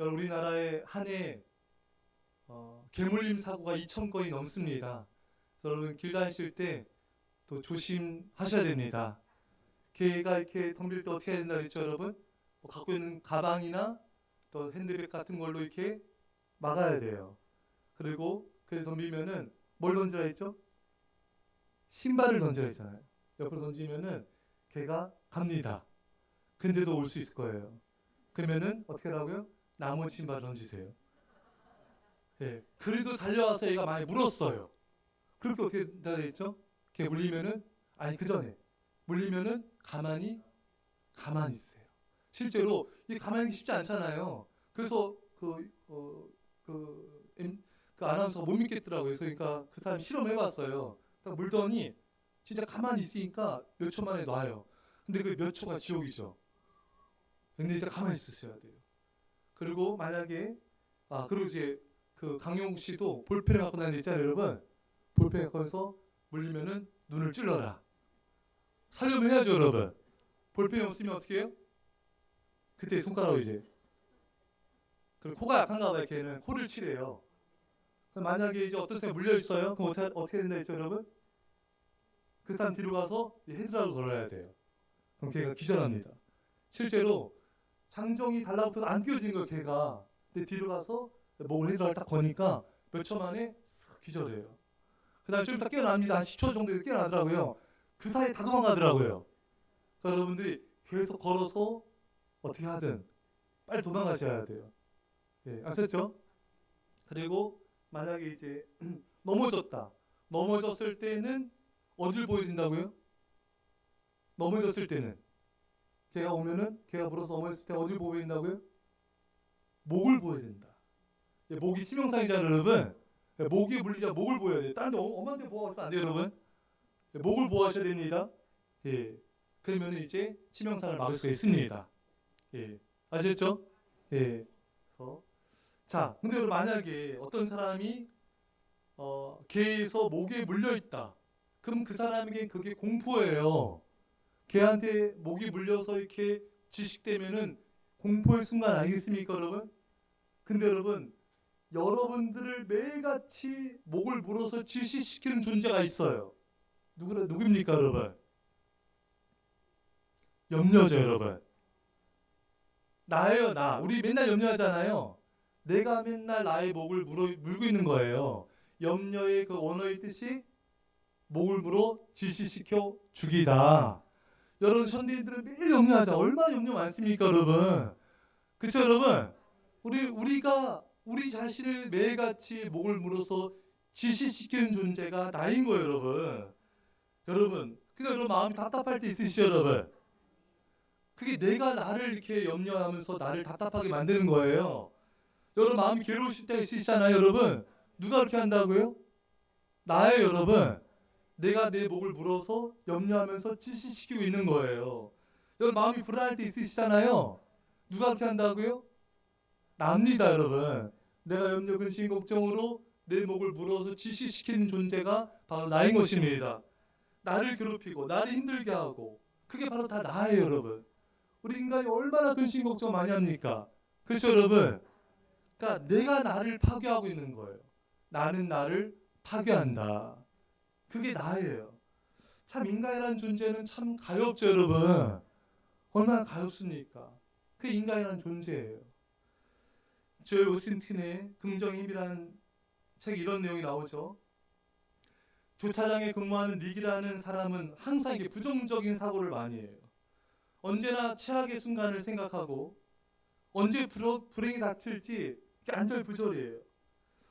우리나라에 한 해 개물림 사고가 2,000건이 넘습니다. 여러분 길 다니실 때 또 조심하셔야 됩니다. 개가 이렇게 덤빌 때 어떻게 해야 된다 그랬죠, 여러분? 갖고 있는 가방이나 또 핸드백 같은 걸로 이렇게 막아야 돼요. 그리고 그래서 덤비면은 뭘 던지라 했죠? 신발을 던지라 했잖아요. 옆으로 던지면은 개가 갑니다. 근데도 올 수 있을 거예요. 그러면은 어떻게 하라고요? 나무 신발 던지세요. 예. 그래도 달려와서 얘가 많이 물었어요. 그렇게 어떻게 된다 했죠? 걔 물리면은 아니 그 전에 물리면은 가만히 있으세요. 실제로 이 가만히 있기 쉽지 않잖아요. 그래서 그 아나운서가 못 믿겠더라고요. 그러니까 그 사람이 실험해봤어요. 딱 물더니 진짜 가만히 있으니까 몇 초 만에 놔요. 근데 그 몇 초가 지옥이죠. 근데 일단 가만히 있으셔야 돼요. 그리고 만약에 그리고 이제 그 강용욱 씨도 볼펜을 갖고 다니는 있잖아요, 여러분. 볼펜 갖고 해서 물리면은 눈을 찔러라. 살려면 해야죠, 여러분. 볼펜이 없으면 어떻게 해요? 그때 손가락으로 이제. 그리고 코가 약한가 봐요, 걔는. 코를 칠해요. 만약에 이제 어떤 사람이 물려 있어요? 그럼 어떻게 된다 했죠, 여러분? 그 사람 뒤로 가서 헤드락을 걸어야 돼요. 그럼 걔가 기절합니다. 실제로 장정이 달라붙어서 안 뛰어지는 거예요, 걔가. 근데 뒤로 가서 목을 헤드락을 딱 거니까 몇 초 만에 쓱 기절해요. 그 다음에 좀 이따 깨어납니다. 한 10초 정도에 깨어나더라고요. 그 사이에 다 도망가더라고요. 그러니까 여러분들이 계속 걸어서 어떻게 하든 빨리 도망가셔야 돼요. 예, 아셨죠? 그리고 만약에 이제 넘어졌다. 넘어졌을 때는 어딜 보여야 된다고요? 넘어졌을 때는 걔가 오면은 걔가 물어서 넘어졌을 때 어딜 보여야 된다고요? 목을 보여야 된다. 예, 목이 치명상이잖아요, 여러분. 예, 목이 물리자 목을 보여야 돼요. 다른 데 엄한 데 보호하시면 안 돼요, 여러분. 예, 목을 보호하셔야 됩니다. 예, 그러면 이제 치명상을 막을 수가 있습니다. 예, 아셨죠? 예, 그래서 자, 근데 여러분 만약에 어떤 사람이 개에서 목에 물려 있다. 그럼 그 사람에게 그게 공포예요. 개한테 목이 물려서 이렇게 질식되면은 공포의 순간 아니겠습니까, 여러분? 근데 여러분, 여러분들을 매일같이 목을 물어서 질식시키는 존재가 있어요. 누굽니까, 여러분? 염려죠, 여러분. 나예요, 나. 우리 맨날 염려하잖아요. 내가 맨날 나의 목을 물고 있는 거예요. 염려의 그 원어의 뜻이 목을 물어 질식시켜 죽이다. 여러분 현대인들은 매일 염려하자. 얼마나 염려 많습니까, 여러분? 그렇죠, 여러분? 우리가 우리 자신을 매일같이 목을 물어서 질식시키는 존재가 나인 거예요, 여러분. 그러니까 여러분 마음이 답답할 때 있으시죠, 여러분? 그게 내가 나를 이렇게 염려하면서 나를 답답하게 만드는 거예요. 여러분 마음이 괴로우실 때 있으시잖아요, 여러분. 누가 그렇게 한다고요? 나예요, 여러분. 내가 내 목을 물어서 염려하면서 질식시키고 있는 거예요. 여러분 마음이 불안할 때 있으시잖아요. 누가 그렇게 한다고요? 납니다, 여러분. 내가 염려, 근심, 걱정으로 내 목을 물어서 질식시키는 존재가 바로 나인 것입니다. 나를 괴롭히고 나를 힘들게 하고 그게 바로 다 나예요, 여러분. 우리 인간이 얼마나 근심 걱정 많이 합니까? 그렇죠, 여러분? 그러니까 내가 나를 파괴하고 있는 거예요. 나는 나를 파괴한다. 그게 나예요. 참 인간이라는 존재는 참 가엾죠, 여러분. 얼마나 가엾습니까? 그게 인간이라는 존재예요. 조엘 오스틴의 긍정의 힘이라는 책에 이런 내용이 나오죠. 주차장에 근무하는 닉이라는 사람은 항상 이게 부정적인 사고를 많이 해요. 언제나 최악의 순간을 생각하고 언제 불행이 닥칠지 안절부절이에요.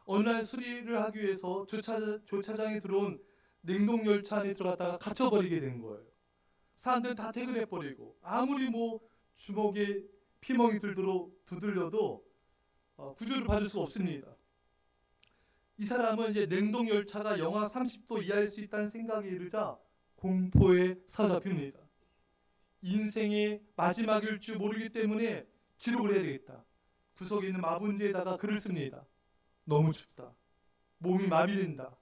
어느 날 수리를 하기 위해서 주차장에 들어온 냉동열차 안에 들어갔다가 갇혀버리게 된 거예요. 사람들은 다 퇴근해버리고 아무리 뭐 주먹에 피멍이 두들려도 구조를 받을 수 없습니다. 이 사람은 이제 냉동열차가 영하 30도 이하일 수 있다는 생각에 이르자 공포에 사로잡힙니다. 인생의 마지막일 줄 모르기 때문에 기록을 해야 되겠다. 구석에 있는 마분지에다가 글을 씁니다. 너무 춥다. 몸이 마비된다.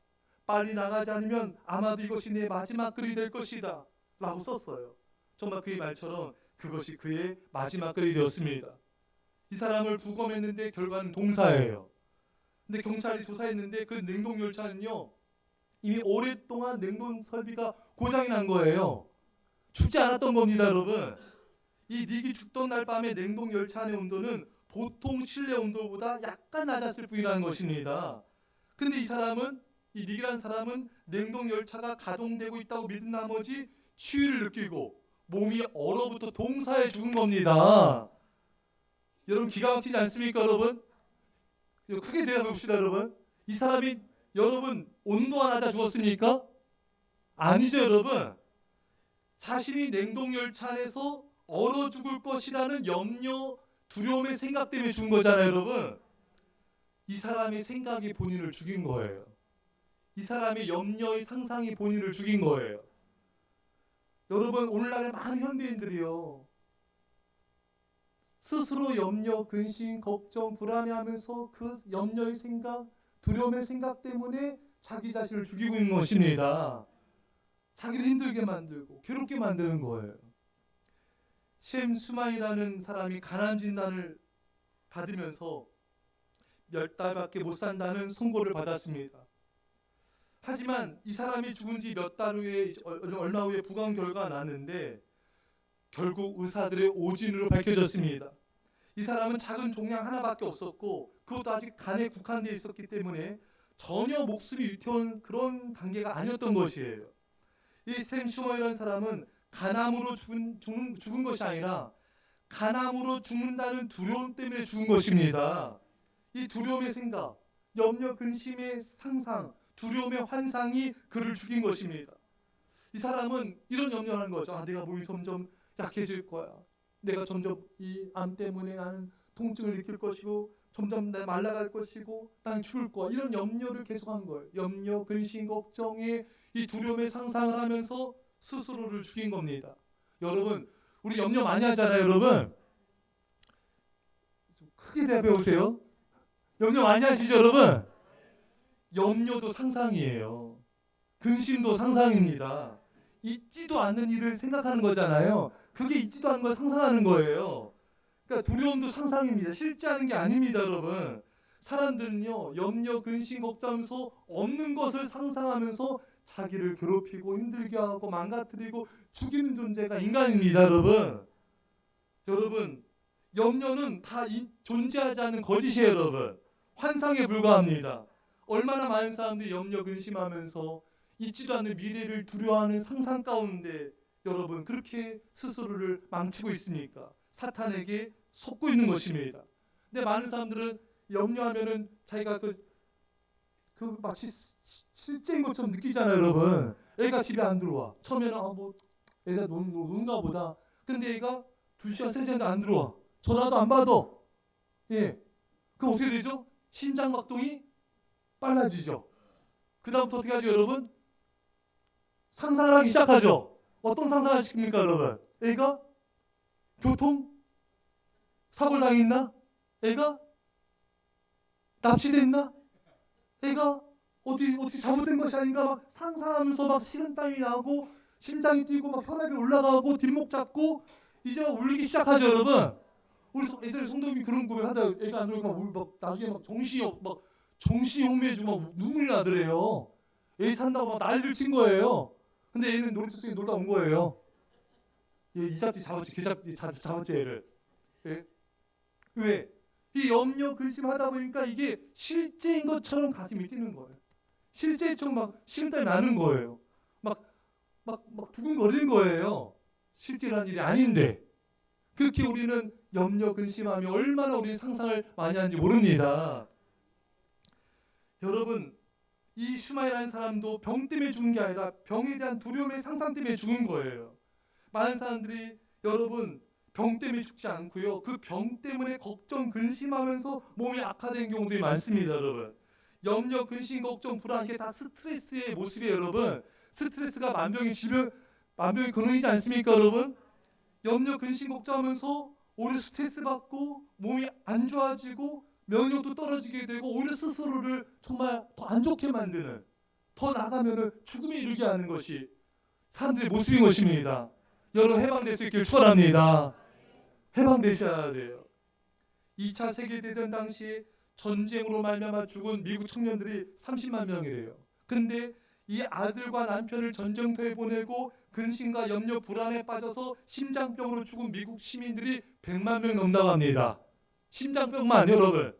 빨리 나가지 않으면 아마도 이것이 내 마지막 글이 될 것이다. 라고 썼어요. 정말 그의 말처럼 그것이 그의 마지막 글이 되었습니다. 이 사람을 부검했는데 결과는 동사예요. 근데 경찰이 조사했는데 그 냉동열차는요, 이미 오랫동안 냉동 설비가 고장이 난 거예요. 춥지 않았던 겁니다, 여러분. 이 닉이 죽던 날 밤에 냉동열차 안의 온도는 보통 실내 온도보다 약간 낮았을 뿐이라는 것입니다. 근데 이 닉이라는 사람은 냉동열차가 가동되고 있다고 믿은 나머지 추위를 느끼고 몸이 얼어붙어 동사에 죽은 겁니다. 여러분, 기가 막히지 않습니까, 여러분? 크게 대답해 봅시다, 여러분. 이 사람이 여러분 온도가 낮아 죽었습니까? 아니죠, 여러분. 자신이 냉동열차 안에서 얼어 죽을 것이라는 염려, 두려움의 생각 때문에 죽은 거잖아요, 여러분. 이 사람의 생각이 본인을 죽인 거예요. 이 사람의 염려의 상상이 본인을 죽인 거예요. 여러분, 오늘날의 많은 현대인들이요, 스스로 염려, 근심, 걱정, 불안해하면서 그 염려의 생각, 두려움의 생각 때문에 자기 자신을 죽이고 있는 것입니다. 자기를 힘들게 만들고 괴롭게 만드는 거예요. 셈 수마이라는 사람이 가난 진단을 받으면서 몇 달밖에 못 산다는 선고를 받았습니다. 하지만 이 사람이 죽은 지 몇 달 후에, 얼마 후에 부검 결과가 났는데 결국 의사들의 오진으로 밝혀졌습니다. 이 사람은 작은 종양 하나밖에 없었고 그것도 아직 간에 국한되어 있었기 때문에 전혀 목숨이 위태로운 그런 단계가 아니었던 것이에요. 이 샘 슈머이라는 사람은 간암으로 죽은 것이 아니라 간암으로 죽는다는 두려움 때문에 죽은 것입니다. 이 두려움의 생각, 염려, 근심의 상상, 두려움의 환상이 그를 죽인 것입니다. 이 사람은 이런 염려를 하는 거죠. 내가 몸이 점점 약해질 거야. 내가 점점 이 암 때문에 나는 통증을 느낄 것이고 점점 말라갈 것이고 난 죽을 거야. 이런 염려를 계속한 거예요. 염려, 근심, 걱정의 이 두려움의 상상을 하면서 스스로를 죽인 겁니다. 여러분, 우리 염려 많이 하잖아요, 여러분. 좀 크게 대답해 보세요. 염려 많이 하시죠, 여러분? 염려도 상상이에요. 근심도 상상입니다. 있지도 않는 일을 생각하는 거잖아요. 그게 있지도 않는 걸 상상하는 거예요. 그러니까 두려움도 상상입니다. 실제 하는 게 아닙니다, 여러분. 사람들은요, 염려, 근심, 걱정하면서 없는 것을 상상하면서 자기를 괴롭히고 힘들게 하고 망가뜨리고 죽이는 존재가 인간입니다, 여러분. 여러분, 염려는 다 존재하지 않는 거짓이에요, 여러분. 환상에 불과합니다. 얼마나 많은 사람들이 염려, 근심하면서 있지도 않는 미래를 두려워하는 상상 가운데 여러분 그렇게 스스로를 망치고 있으니까 사탄에게 속고 있는 것입니다. 근데 많은 사람들은 염려하면은 자기가 그 마치 실제인 것처럼 느끼잖아요, 여러분. 애가 집에 안 들어와. 처음에는 애가 노는가 보다. 근데 애가 2시간, 3시간도 안 들어와. 전화도 안 받아. 예. 그럼 어떻게 되죠? 심장박동이 빨라지죠. 그 다음부터 어떻게 하죠, 여러분? 상상을 하기 시작하죠. 어떤 상상을 시킵니까, 여러분? 애가 교통 사고를 당했나? 애가 납치됐나? 애가 어디 잘못된 것이 아닌가 막 상상하면서 막 식은땀이 나고 심장이 뛰고 막 혈압이 올라가고 뒷목 잡고 이제 막 울기 시작하죠, 여러분. 우리 예전에 성도님이 그런 고백하다 애가 안 들어오니까 막 나중에 막 정신이 혼미해지고 막 눈물이 나더래요. 애 산다고 막 난리를 친 거예요. 근데 얘는 놀이터 속에 놀다 온 거예요. 얘 이잡지 잡았지, 개잡지 잡았지 얘를. 예? 왜? 이 염려 근심하다 보니까 이게 실제인 것처럼 가슴이 뛰는 거예요. 실제처럼 막 식은땀이 나는 거예요. 막 두근거리는 거예요. 실제라는 일이 아닌데. 그렇게 우리는 염려 근심하며 얼마나 우리 상상을 많이 하는지 모릅니다. 여러분, 이 슈마이라는 사람도 병 때문에 죽은 게 아니라 병에 대한 두려움의 상상 때문에 죽은 거예요. 많은 사람들이 여러분 병 때문에 죽지 않고요. 그 병 때문에 걱정, 근심하면서 몸이 악화된 경우들이 많습니다, 여러분. 염려, 근심, 걱정, 불안 이게 다 스트레스의 모습이에요, 여러분. 스트레스가 만병의 근원이지 않습니까, 여러분? 염려, 근심, 걱정하면서 오히려 스트레스 받고 몸이 안 좋아지고 면역도 떨어지게 되고 오히려 스스로를 정말 더 안 좋게 만드는, 더 나가면은 죽음에 이르게 하는 것이 사람들의 모습인 것입니다. 여러분 해방될 수 있길 축원합니다. 해방되셔야 돼요. 2차 세계대전 당시에 전쟁으로 말미암아 죽은 미국 청년들이 30만 명이래요. 근데 이 아들과 남편을 전쟁터에 보내고 근심과 염려 불안에 빠져서 심장병으로 죽은 미국 시민들이 100만 명 넘다고 합니다. 심장병만 여러분.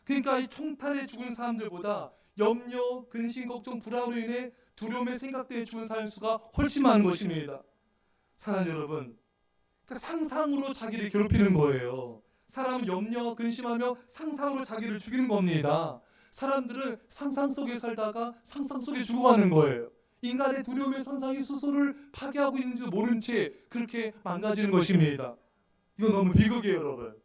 그러니까 이 총탄에 죽은 사람들보다 염려, 근심, 걱정, 불안으로 인해 두려움의 생각 때문에 죽은 사람의 수가 훨씬 많은 것입니다. 사랑하는 여러분, 그러니까 상상으로 자기를 괴롭히는 거예요. 사람은 염려와 근심하며 상상으로 자기를 죽이는 겁니다. 사람들은 상상 속에 살다가 상상 속에 죽어가는 거예요. 인간의 두려움의 상상이 스스로를 파괴하고 있는지도 모른 채 그렇게 망가지는 것입니다. 이건 너무 비극이에요, 여러분.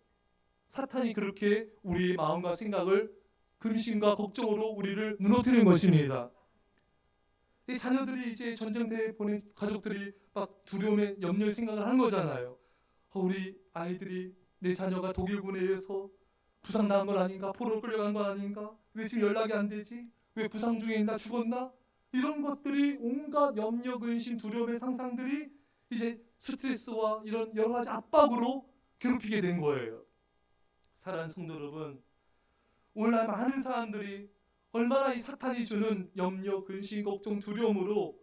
사탄이 그렇게 우리의 마음과 생각을 근심과 걱정으로 우리를 무너뜨리는 것입니다. 이 자녀들이 이제 전쟁터에 보낸 가족들이 막 두려움에 염려의 생각을 하는 거잖아요. 우리 아이들이 내 자녀가 독일군에 의해서 부상당한 건 아닌가? 포로로 끌려간 건 아닌가? 왜 지금 연락이 안 되지? 왜 부상 중에 있나? 죽었나? 이런 것들이 온갖 염려, 근심, 두려움의 상상들이 이제 스트레스와 이런 여러 가지 압박으로 괴롭히게 된 거예요. 사랑하는 성도 여러분, 오늘날 많은 사람들이 얼마나 이 사탄이 주는 염려, 근심, 걱정, 두려움으로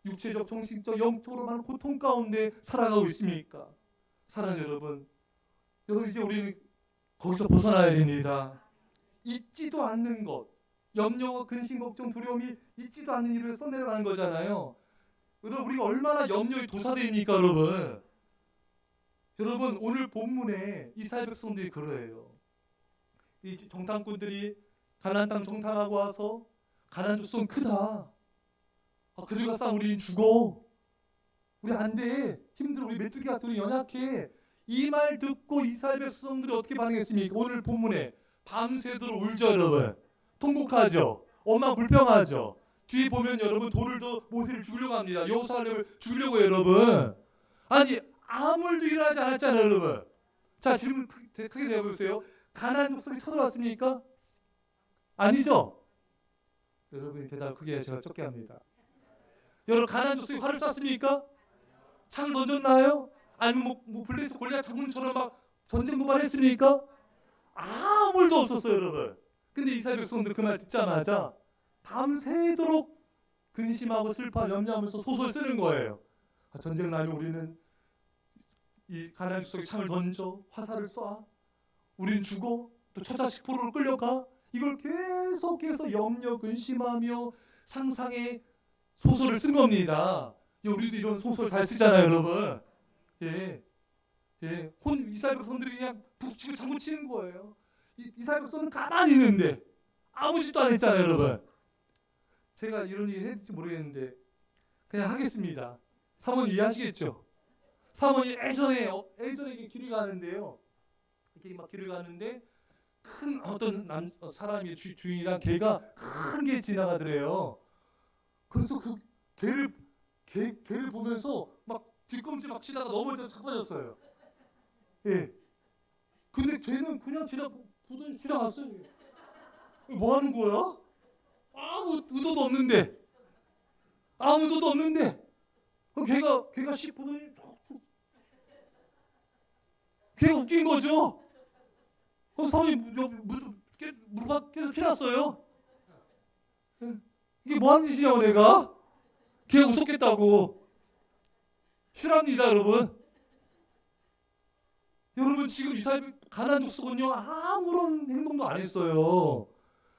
육체적, 정신적, 영적으로 많은 고통 가운데 살아가고 있습니까? 사랑하는 여러분, 이제 우리는 거기서 벗어나야 됩니다. 잊지도 않는 것, 염려와 근심, 걱정, 두려움이 잊지도 않는 일을 써내려가는 거잖아요. 여러분, 우리가 얼마나 염려에 도사되니까 여러분. 여러분, 오늘 본문에 이스라엘 백성들이 그러해요. 이 정탐꾼들이 가나안 땅 정탐하고 와서 가나안 족속은 크다. 그들과 싸우면 우리는 죽어. 우리 안 돼. 힘들어. 우리 메뚜기 같은 우리 연약해. 이 말 듣고 이스라엘 백성들이 어떻게 반응했습니까? 오늘 본문에 밤새도록 울죠, 여러분. 통곡하죠. 엄마 불평하죠. 뒤에 보면 여러분 돌을 더 모세를 죽이려고 합니다. 여호수아를 죽이려고 여러분. 아니 아무 일도 일어나지 않았잖아요, 여러분. 자, 질문 크게 내보세요. 가나안 족속이 쳐들어왔습니까? 아니죠. 여러분이 대답 크게 제가 적게 합니다. 여러분, 가나안 족속이 활을 쐈습니까? 창을 던졌나요? 아니면 뭐 블레스 골리앗 장군처럼 막 전쟁 도발했습니까? 아무 일도 없었어요, 여러분. 근데 이스라엘 백성들 그 말 듣자마자 밤새도록 근심하고 슬퍼 염려하면서 소설 쓰는 거예요. 전쟁 나면 우리는 이 가나안 족속에 창을 던져 화살을 쏴, 우린 죽어, 또 처자식 포로로 끌려가. 이걸 계속해서 염려 근심하며 상상의 소설을 쓴 겁니다. 우리도 이런 소설 잘 쓰잖아요, 여러분. 이스라엘 백성들이 그냥 북치고 장구치는 거예요. 이스라엘 백성은 가만히 있는데 아무 짓도 안 했잖아요, 여러분. 제가 이런 얘기 했을지 모르겠는데 그냥 하겠습니다. 사모님 이해하시겠죠? 사모님 예전에 길을 가는데요. 이렇게 막 길을 가는데 큰 어떤 사람이 주인이랑 개가 큰 개 지나가더래요. 그래서 그 개를 보면서 막 뒤꿈치 막 치다가 넘어져서 자빠졌어요. 예. 근데 걔는 그냥 지나갔어요. 뭐 하는 거야? 아무 의도도 없는데. 걔가 씩 보더니 걔가 웃긴 거죠. 사모님 무릎 계속 피났어요. 이게 뭐 하는 짓이냐고 내가. 걔가 웃었겠다고. 실합니다, 여러분. 여러분, 지금 이스라엘 가나안 족속은요 아무런 행동도 안 했어요.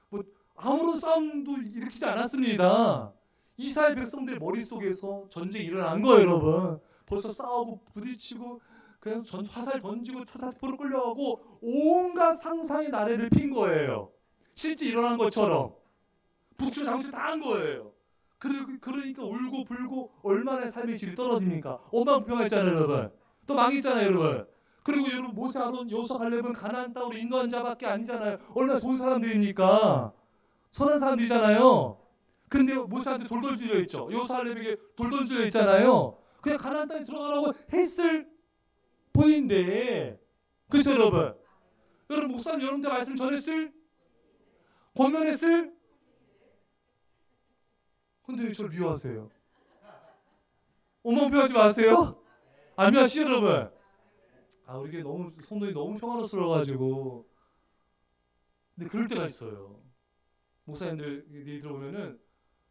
뭐 아무런 싸움도 일으키지 않았습니다. 이스라엘 백성들 머릿속에서 전쟁이 일어난 거예요, 여러분. 벌써 싸우고 부딪히고 그래서 화살 던지고 처자포로 끌려가고 온갖 상상의 나래를 핀 거예요. 실제 일어난 것처럼 북추 장추 다 한 거예요. 그러니까 울고 불고 얼마나 삶의 질이 떨어집니까? 엄마 불평했잖아요, 여러분. 또 망했잖아요, 여러분. 그리고 여러분 모세, 아론, 여호수아, 갈렙은 가나안 땅으로 인도한 자밖에 아니잖아요. 얼마나 좋은 사람들입니까? 선한 사람들이잖아요. 근데 모세한테 돌 던지려 했죠. 여호수아, 갈렙에게 돌 던지려 했잖아요. 그냥 가나안 땅에 들어가라고 했을 뿐인데, 그렇죠, 여러분? 여러분 목사님 여러분들 말씀 전했을, 권면했을. 근데 왜 저를 미워하세요? 엄마 미워하지 마세요. 안 미워하시죠, 여러분? 우리 교회 너무 성도들이 너무 평화로웠어가지고. 근데 그럴 때가 있어요. 목사님들 얘기 들어보면은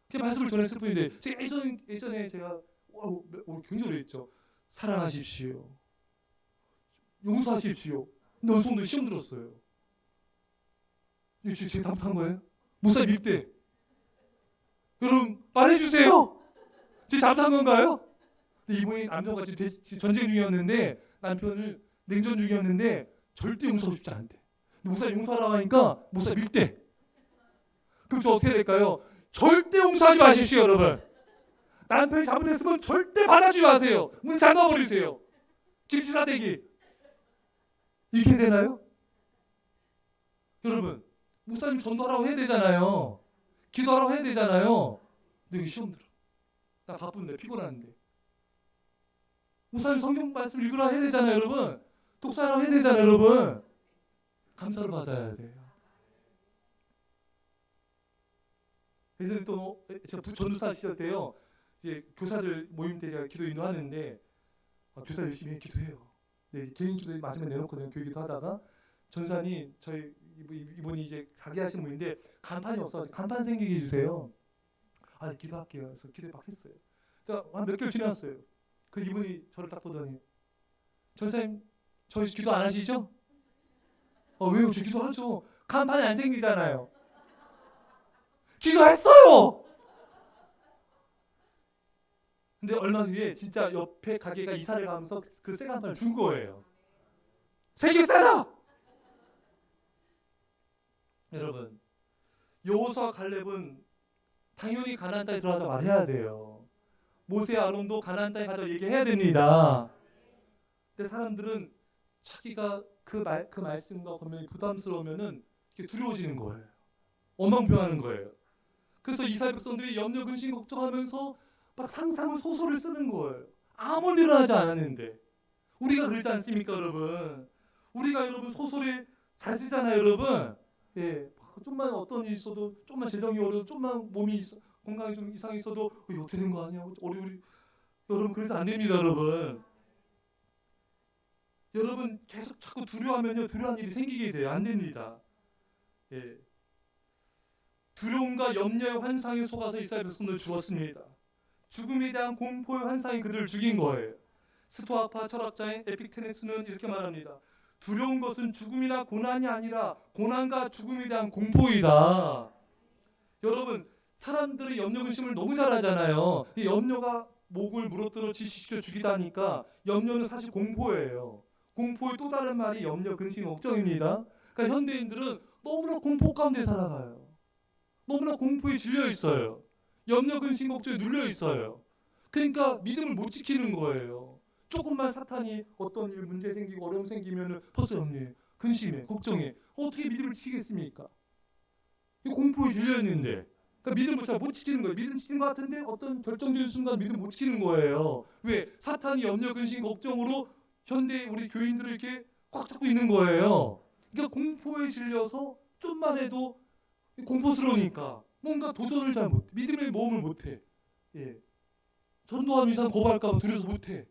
그냥 말씀을 전했을 뿐인데, 제가 예전에 제가 굉장히 오래 했죠. 사랑하십시오, 용서하십시오. 근데 어느 성도 시험 들었어요. 이거 제가 잘못한 거예요? 목사님 입대. 여러분 말해주세요. 제가 잘못한 건가요? 근데 이분이 남편과 지금 전쟁 중이었는데, 남편을 냉전 중이었는데 절대 용서하고 싶지 않대. 목사님 용서하라고 하니까 목사님 입대. 그럼 저 어떻게 될까요? 절대 용서하지 마십시오, 여러분. 남편이 잘못했으면 절대 받아주지 마세요. 문 잠가버리세요. 김치사대기. 이렇게 되나요? 여러분, 목사님 전도하라고 해야 되잖아요. 기도하라고 해야 되잖아요. 근데 여기 시험 들어. 나 바쁜데, 피곤한데. 목사님 성경 말씀 읽으라 해야 되잖아요, 여러분. 독서하라고 해야 되잖아요, 여러분. 감사를 받아야 돼요. 예전에 또 제가 전도사 시절 때요, 이제 교사들 모임 때 제가 기도 인도하는데, 교사 열심히 기도해요. 근데 개인 기도 마지막에 내놓거든요. 교육기도 하다가 전사님, 저희 이분이 이제 자기 하시는 분인데 간판이 없어서 간판 생기게 해주세요. 기도할게요. 그래서 기도 막 했어요. 한 몇 개월 지났어요. 그 이분이 저를 딱 보더니, 전사님, 저희 기도 안 하시죠? 왜요? 저 기도하죠. 간판이 안 생기잖아요. 기도했어요. 근데 얼마 뒤에 진짜 옆에 가게가 이사를 가면서 그 새 간판을 준 거예요. 생겼잖아. 여러분, 여호수아 갈렙은 당연히 가나안 땅에 들어가자 말해야 돼요. 모세 아론도 가나안 땅에 가자 얘기해야 됩니다. 근데 사람들은 자기가 그 말씀과 권면이 부담스러우면은 두려워지는 거예요. 원망표하는 거예요. 그래서 이스라엘 백성들이 염려 근심 걱정하면서 막 상상을 소설을 쓰는 거예요. 아무 일 일어나지 않았는데. 우리가 그러지 않습니까, 여러분? 우리가 여러분 소설에 잘 쓰잖아요, 여러분. 예, 좀만 어떤 일이 있어도, 좀만 재정이 어려도, 좀만 몸이 건강이 좀 이상이 있어도 이거 어떻게 된 거 아니야? 우리 여러분 그래서 안 됩니다, 여러분. 여러분 계속 자꾸 두려워하면요, 두려운 일이 생기게 돼요. 안 됩니다. 예. 두려움과 염려의 환상에 속아서 이스라엘 백성들 죽었습니다. 죽음에 대한 공포의 환상이 그들을 죽인 거예요. 스토아파 철학자인 에픽테네스는 이렇게 말합니다. 두려운 것은 죽음이나 고난이 아니라 고난과 죽음에 대한 공포이다. 여러분, 사람들이 염려 근심을 너무 잘하잖아요. 이 염려가 목을 물어뜯어 지시시켜 죽이다니까 염려는 사실 공포예요. 공포의 또 다른 말이 염려 근심 걱정입니다. 그러니까 현대인들은 너무나 공포 가운데 살아가요. 너무나 공포에 질려 있어요. 염려 근심 걱정에 눌려 있어요. 그러니까 믿음을 못 지키는 거예요. 조금만 사탄이 어떤 일 문제 생기고 어려움 생기면 벌써 염려해, 근심해, 걱정해. 어떻게 믿음을 지키겠습니까? 공포에 질려 있는데, 그러니까 믿음을 잘 못 지키는 거예요. 믿음 지키는 것 같은데 어떤 결정적인 순간 믿음 못 지키는 거예요. 왜? 사탄이 염려 근심 걱정으로 현대 우리 교인들을 이렇게 꽉 잡고 있는 거예요. 그러니까 공포에 질려서 좀만 해도 공포스러우니까 뭔가 도전을 잘 못해. 믿음의 모험을 못해. 예. 전도하는 이상 거부할까 봐 두려워서 못해.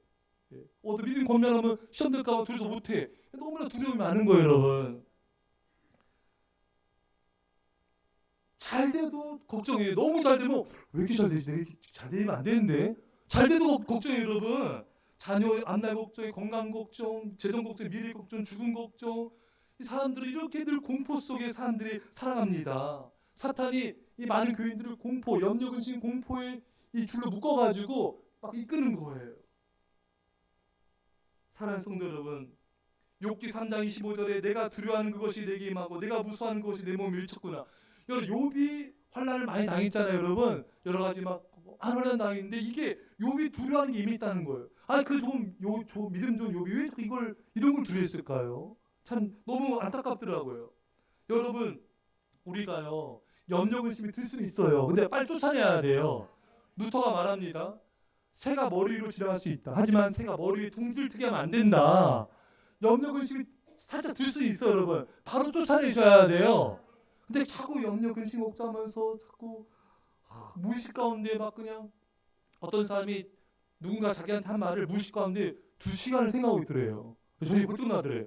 예. 믿음 권면하면 시험 될까 봐 두려워서 못해. 너무나 두려움이 많은 거예요, 여러분. 잘 돼도 걱정해요. 너무 잘 되면 왜 이렇게 잘 되지? 내가 잘 되면 안 되는데. 잘 돼도 걱정해요, 여러분. 자녀 앞날 걱정, 건강 걱정, 재정 걱정, 미래 걱정, 죽음 걱정. 이 사람들은 이렇게 늘 공포 속에 사람들이 살아갑니다. 사탄이 이 많은 교인들을 공포, 염려, 근심, 공포에 이 줄로 묶어가지고 막 이끄는 거예요. 사랑하는 성도 여러분, 욥기 3장 25절에 내가 두려워하는 그것이 내게 임하고 내가 무서워하는 것이 내 몸에 밀쳤구나. 여러분, 욥이 환난을 많이 당했잖아요, 여러분. 여러 가지 막 환난 당했는데 이게 욥이 두려워하는 게 임했다는 거예요. 그 좋은 믿음 좋은 욥이 왜 이런 걸 두려워했을까요? 참 너무 안타깝더라고요. 여러분, 우리가요 염려 근심이 들 수는 있어요. 근데 빨리 쫓아내야 돼요. 루터가 말합니다. 새가 머리 위로 지나갈 수 있다. 하지만 새가 머리 위에 둥지를 트게 하면 안 된다. 염려 근심이 살짝 들 수 있어요, 여러분. 바로 쫓아내셔야 돼요. 근데 자꾸 염려 근심 걱정하면서 자꾸 무의식 가운데 막 그냥 어떤 사람이 누군가 자기한테 한 말을 무의식 가운데 2시간을 생각하고 있더래요. 저희 꼴ጭ 나더래요.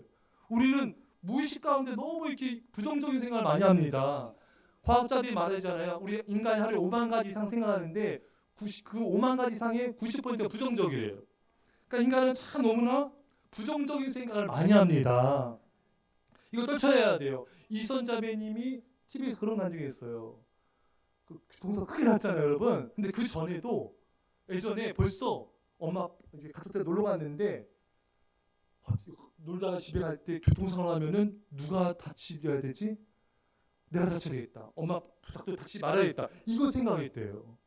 우리는 무의식 가운데 너무 이렇게 부정적인 생각을 많이 합니다. 과학자들이 말하잖아요. 우리 인간이 하루에 5만 가지 이상 생각하는데 그 5만 가지 이상의 90%가 부정적이래요. 그러니까 인간은 참 너무나 부정적인 생각을 많이 합니다. 이거 떨쳐야 돼요. 이선자매님이 TV에서 그런 간증이 있어요. 그 동서 크게 났잖아요, 여러분. 근데 그 전에도 예전에 벌써 엄마 이제 가족들 놀러 갔는데 놀다가 집에 갈 때 교통사고 나면은 누가 다치려야 되지? 내가 다쳐야 되겠다. 엄마 자꾸 다치지 말아야겠다. 이거 생각했대요.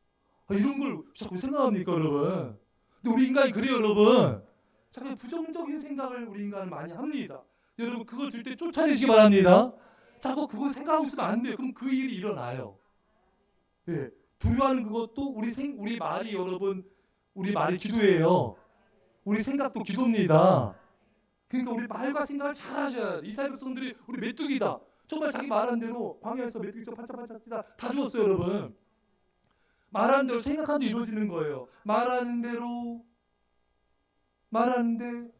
이런 걸 자꾸 생각합니까, 여러분? 근데 우리 인간이 그래요, 여러분. 자꾸 부정적인 생각을 우리 인간은 많이 합니다. 여러분 그거 들 때 쫓아내시기 바랍니다. 자꾸 그거 생각하고 있으면 안 돼요. 그럼 그 일이 일어나요. 예, 두려워하는 그것도 우리 말이 여러분 우리 말이 기도예요. 우리 생각도 기도입니다. 그러니까 우리 말과 생각을 잘 하셔야 돼. 이스라엘 백성들이 우리 메뚜기다. 정말 자기 말한 대로 광야에서 메뚜기처럼 반짝반짝 뛰다 다 죽었어요, 여러분. 말하는 대로 생각한 대로 이루어지는 거예요. 말하는 대로 말하는데